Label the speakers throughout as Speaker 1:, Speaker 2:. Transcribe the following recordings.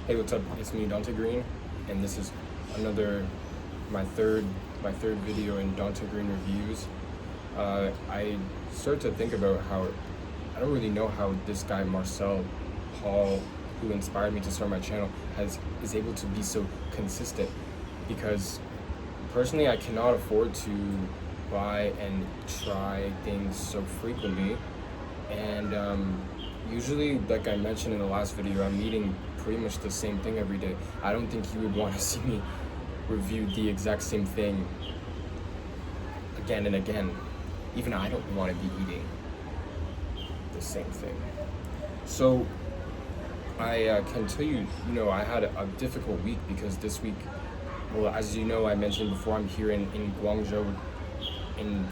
Speaker 1: Hey, what's up? It's me, Dante Green, and this is another my third video in Dante Green Reviews. I started to think about how I don't really know how this guy Marcel Paul, who inspired me to start my channel, is able to be so consistent. Because personally, I cannot afford to buy and try things so frequently, and usually, like I mentioned in the last video, I'm eating pretty much the same thing every day. I don't think you would want to see me review the exact same thing again and again. Even I don't want to be eating the same thing. So I can tell you, I had a difficult week because this week, well, as you know, I mentioned before, I'm here in Guangzhou, in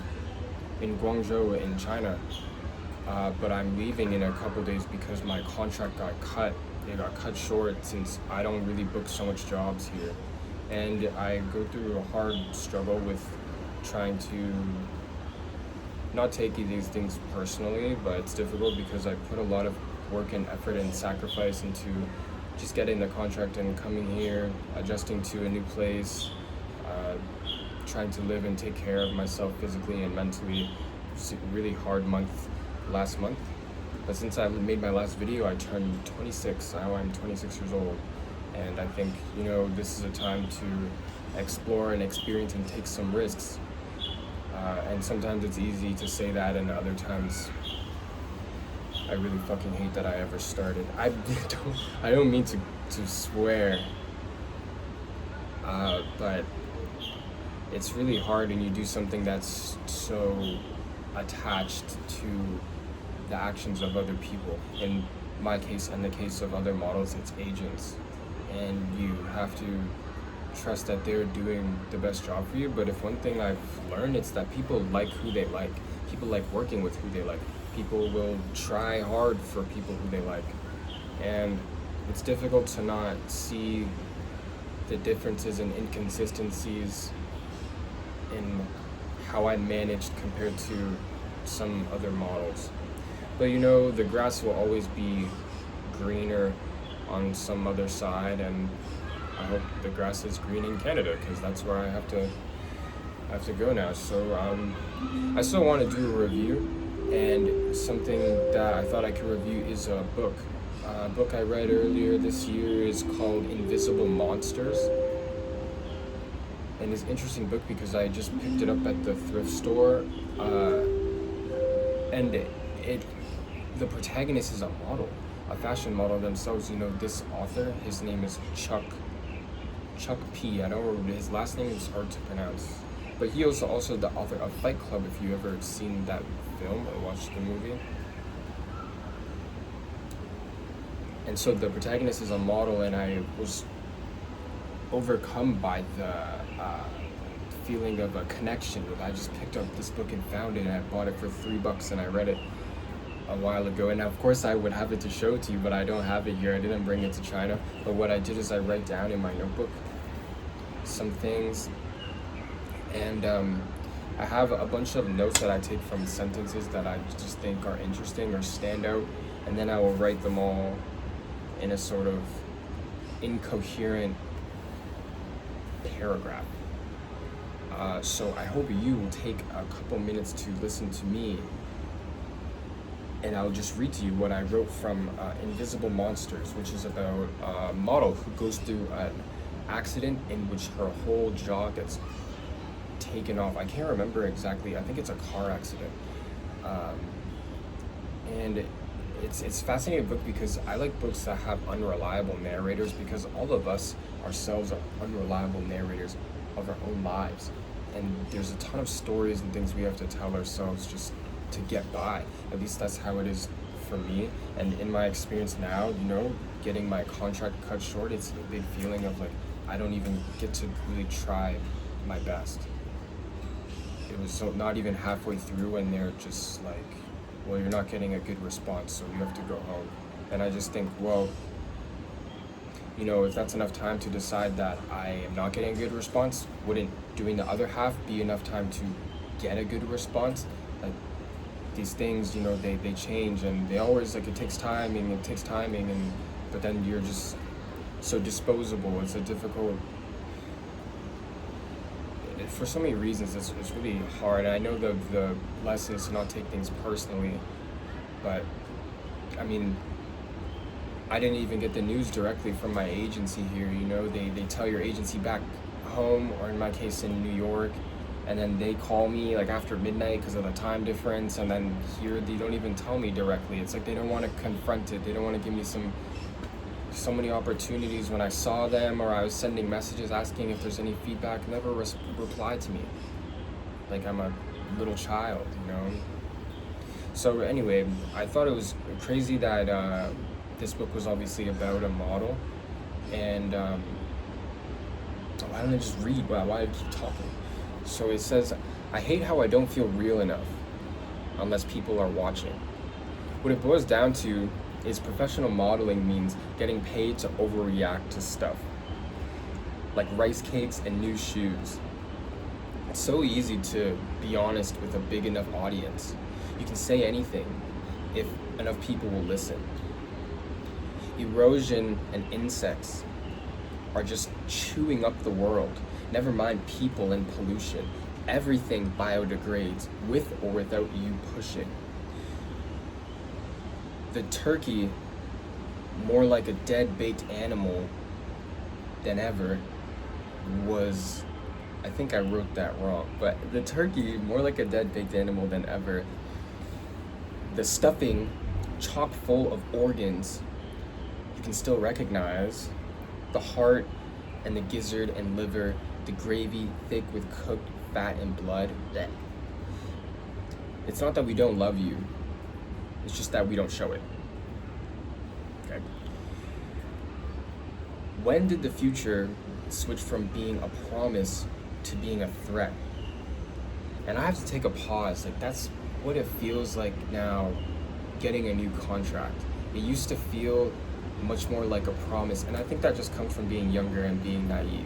Speaker 1: Guangzhou in China. But I'm leaving in a couple days because my contract got cut. It got cut short since I don't really book so much jobs here. And I go through a hard struggle with trying to not take these things personally, but it's difficult because I put a lot of work and effort and sacrifice into just getting the contract and coming here, adjusting to a new place, trying to live and take care of myself physically and mentally. It's a really hard month last month, but since I made my last video, I turned 26. Now I'm 26 years old, and I think this is a time to explore and experience and take some risks. And sometimes it's easy to say that, and other times I really fucking hate that I ever started. I don't mean to swear, but it's really hard when you do something that's so attached to the actions of other people. In my case and the case of other models, it's agents, and you have to trust that they're doing the best job for you. But if one thing I've learned, it's that people like who they like. People like working with who they like. People will try hard for people who they like, and it's difficult to not see the differences and inconsistencies in how I managed compared to some other models. But the grass will always be greener on some other side, and I hope the grass is green in Canada, because that's where I have to go now. So I still want to do a review, and something that I thought I could review is a book. A book I read earlier this year is called Invisible Monsters. And it's an interesting book because I just picked it up at the thrift store, and the protagonist is a model, a fashion model themselves. This author, his name is Chuck P. I don't remember, his last name is hard to pronounce. But he was also the author of Fight Club, if you ever seen that film or watched the movie. And so the protagonist is a model, and I was overcome by the feeling of a connection. I just picked up this book and found it, and I bought it for $3, and I read it a while ago. And of course I would have it to show to you, but I don't have it here. I didn't bring it to China. But what I did is I write down in my notebook some things, and I have a bunch of notes that I take from sentences that I just think are interesting or stand out, and then I will write them all in a sort of incoherent paragraph. So I hope you will take a couple minutes to listen to me, and I'll just read to you what I wrote from Invisible Monsters, which is about a model who goes through an accident in which her whole jaw gets taken off. I can't remember exactly. I think it's a car accident. And it's a fascinating book because I like books that have unreliable narrators, because all of us ourselves are unreliable narrators of our own lives. And there's a ton of stories and things we have to tell ourselves just to get by. At least that's how it is for me. And in my experience now, getting my contract cut short, it's a big feeling of like I don't even get to really try my best. It was not even halfway through, and they're just like, well, you're not getting a good response, so you have to go home. And I just think, well, if that's enough time to decide that I am not getting a good response, wouldn't doing the other half be enough time to get a good response? Like, these things, they change, and they always, it takes timing, but then you're just so disposable. It's a difficult, for so many reasons, it's really hard. And I know the lesson is to not take things personally, but I mean, I didn't even get the news directly from my agency here. You know, they tell your agency back home, or in my case in New York, and then they call me like after midnight because of the time difference, and then here they don't even tell me directly. It's like they don't want to confront it. They don't want to give me so many opportunities when I saw them, or I was sending messages asking if there's any feedback. Never replied to me, like I'm a little child, you know. So anyway, I thought it was crazy that this book was obviously about a model, and why don't I just read? Why do I keep talking? So it says, I hate how I don't feel real enough unless people are watching. What it boils down to is professional modeling means getting paid to overreact to stuff, like rice cakes and new shoes. It's so easy to be honest with a big enough audience. You can say anything if enough people will listen. Erosion and insects are just chewing up the world. Never mind people and pollution. Everything biodegrades with or without you pushing. The turkey, more like a dead baked animal than ever, was, I think I wrote that wrong, but the turkey, more like a dead baked animal than ever. The stuffing, chock full of organs, you can still recognize. The heart and the gizzard and liver, the gravy thick with cooked fat and blood. Blech. It's not that we don't love you, it's just that we don't show it. Okay. When did the future switch from being a promise to being a threat? And I have to take a pause. Like, that's what it feels like now, getting a new contract. It used to feel much more like a promise, and I think that just comes from being younger and being naive.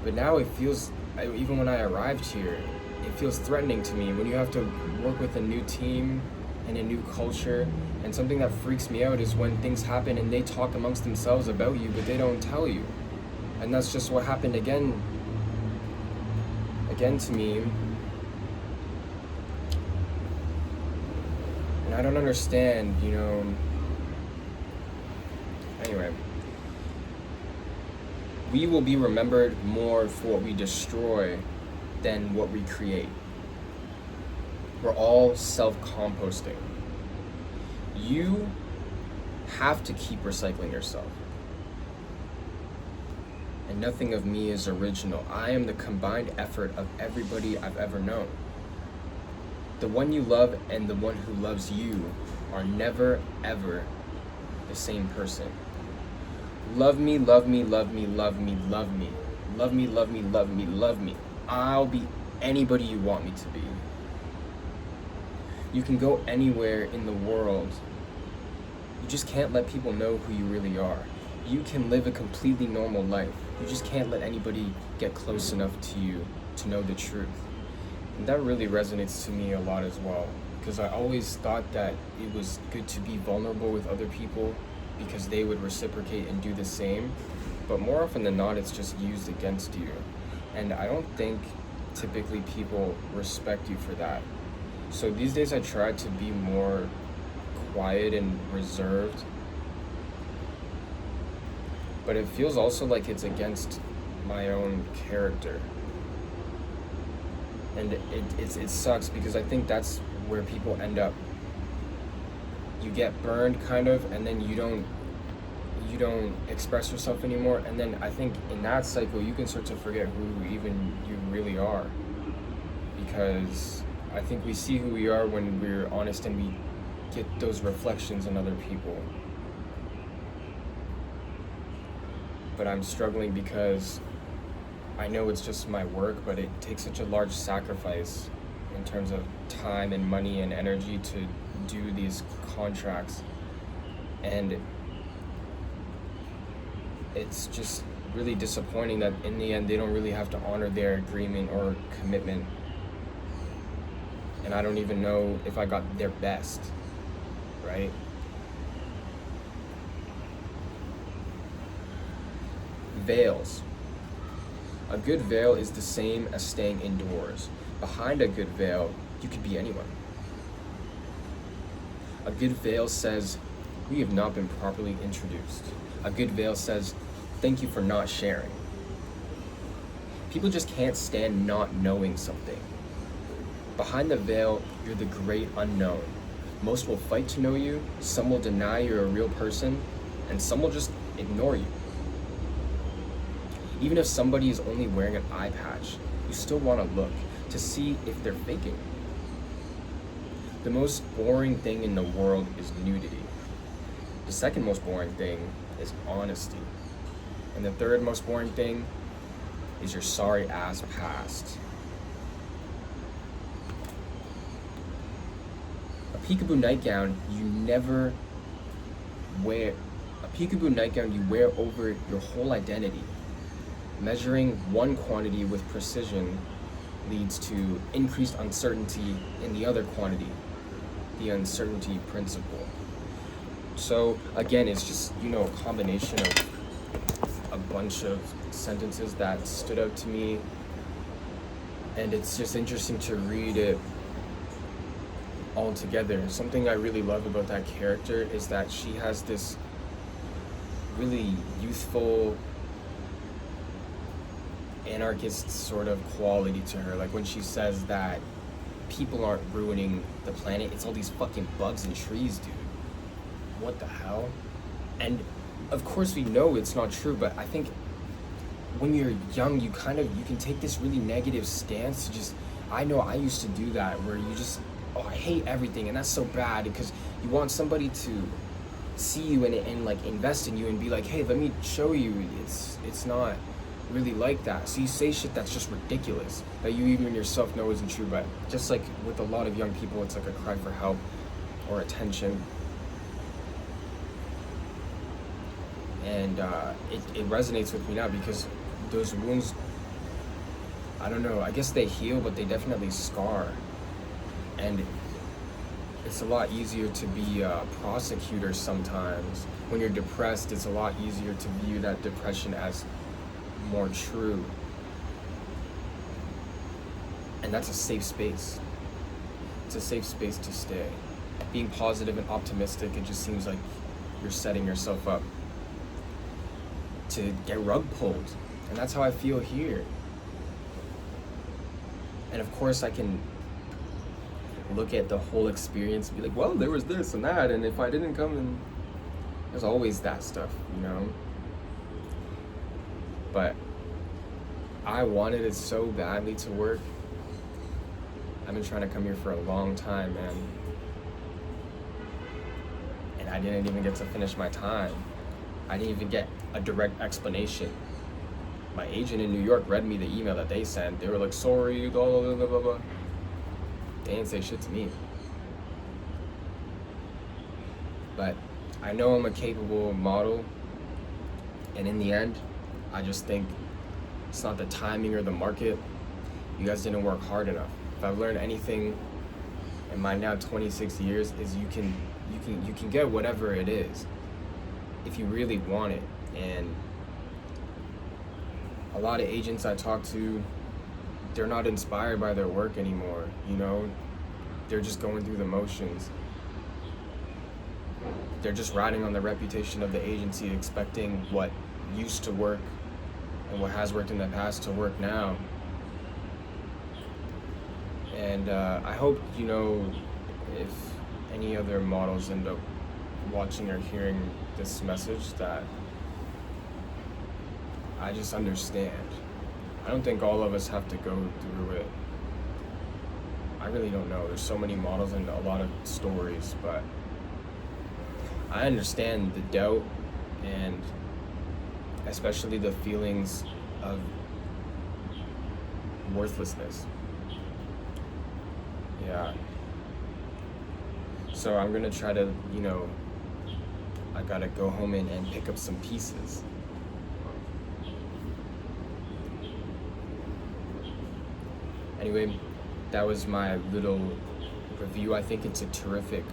Speaker 1: But now it feels, even when I arrived here, it feels threatening to me when you have to work with a new team and a new culture. And something that freaks me out is when things happen and they talk amongst themselves about you, but they don't tell you. And that's just what happened again to me. And I don't understand, you know. Anyway, we will be remembered more for what we destroy than what we create. We're all self-composting. You have to keep recycling yourself. And nothing of me is original. I am the combined effort of everybody I've ever known. The one you love and the one who loves you are never, ever the same person. Love me, love me, love me, love me, love me. Love me, love me, love me, love me. I'll be anybody you want me to be. You can go anywhere in the world. You just can't let people know who you really are. You can live a completely normal life. You just can't let anybody get close enough to you to know the truth. And that really resonates to me a lot as well, because I always thought that it was good to be vulnerable with other people because they would reciprocate and do the same. But more often than not, it's just used against you. And I don't think typically people respect you for that. So these days I try to be more quiet and reserved. But it feels also like it's against my own character. And it sucks, because I think that's where people end up. You get burned kind of, and then you don't express yourself anymore, and then I think in that cycle you can start to forget who even you really are, because I think we see who we are when we're honest and we get those reflections in other people. But I'm struggling because I know it's just my work, but it takes such a large sacrifice in terms of time and money and energy to do these contracts, and it's just really disappointing that in the end they don't really have to honor their agreement or commitment, and I don't even know if I got their best, right? Veils. A good veil is the same as staying indoors. Behind a good veil, you could be anyone. A good veil says, we have not been properly introduced. A good veil says, thank you for not sharing. People just can't stand not knowing something. Behind the veil, you're the great unknown. Most will fight to know you, some will deny you're a real person, and some will just ignore you. Even if somebody is only wearing an eye patch, you still want to look to see if they're faking. The most boring thing in the world is nudity. The second most boring thing is honesty. And the third most boring thing is your sorry ass past. A peekaboo nightgown you wear over your whole identity. Measuring one quantity with precision leads to increased uncertainty in the other quantity, the uncertainty principle. So again, it's just, a combination of a bunch of sentences that stood out to me, and it's just interesting to read it all together. Something I really love about that character is that she has this really youthful, anarchist sort of quality to her. Like when she says that people aren't ruining the planet, it's all these fucking bugs and trees, dude. What the hell? And of course we know it's not true, but I think when you're young, you can take this really negative stance to just, I know I used to do that, where you just, I hate everything, and that's so bad, because you want somebody to see you and like invest in you and be like, hey, let me show you it's not really like that. So you say shit that's just ridiculous, that you even yourself know isn't true. But just like with a lot of young people, it's like a cry for help or attention. And it resonates with me now, because those wounds, I don't know, I guess they heal, but they definitely scar. And it's a lot easier to be a prosecutor sometimes. When you're depressed, it's a lot easier to view that depression as more true. And that's a safe space. It's a safe space to stay. Being positive and optimistic, it just seems like you're setting yourself up to get rug pulled. And that's how I feel here. And of course I can look at the whole experience and be like, well, there was this and that, and if I didn't come, and there's always that stuff, But I wanted it so badly to work. I've been trying to come here for a long time, man. And I didn't even get to finish my time. I didn't even get a direct explanation. My agent in New York read me the email that they sent. They were like, sorry, blah, blah, blah, blah, blah. They didn't say shit to me. But I know I'm a capable model. And in the end, I just think it's not the timing or the market. You guys didn't work hard enough. If I've learned anything in my now 26 years, is you can get whatever it is if you really want it. And a lot of agents I talk to, they're not inspired by their work anymore, They're just going through the motions. They're just riding on the reputation of the agency, expecting what used to work and what has worked in the past to work now. And I hope, if any other models end up watching or hearing this message, that I just understand. I don't think all of us have to go through it. I really don't know. There's so many models and a lot of stories, but I understand the doubt and especially the feelings of worthlessness. Yeah. So I'm gonna try to, I gotta go home and pick up some pieces. Anyway, that was my little review. I think it's a terrific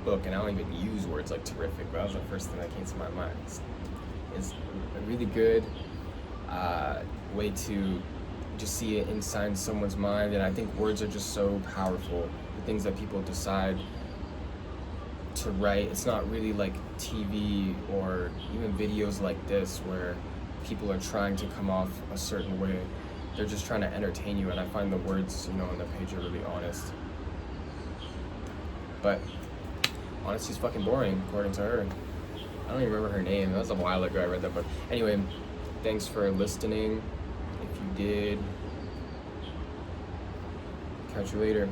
Speaker 1: book, and I don't even use words like terrific, but that was the first thing that came to my mind. It's really good. way to just see it inside someone's mind. And I think words are just so powerful. The things that people decide to write, it's not really like TV or even videos like this where people are trying to come off a certain way. They're just trying to entertain you, and I find the words, you know, on the page are really honest. But honesty's fucking boring, according to her. I don't even remember her name. That was a while ago I read that book. Anyway, thanks for listening. If you did, catch you later.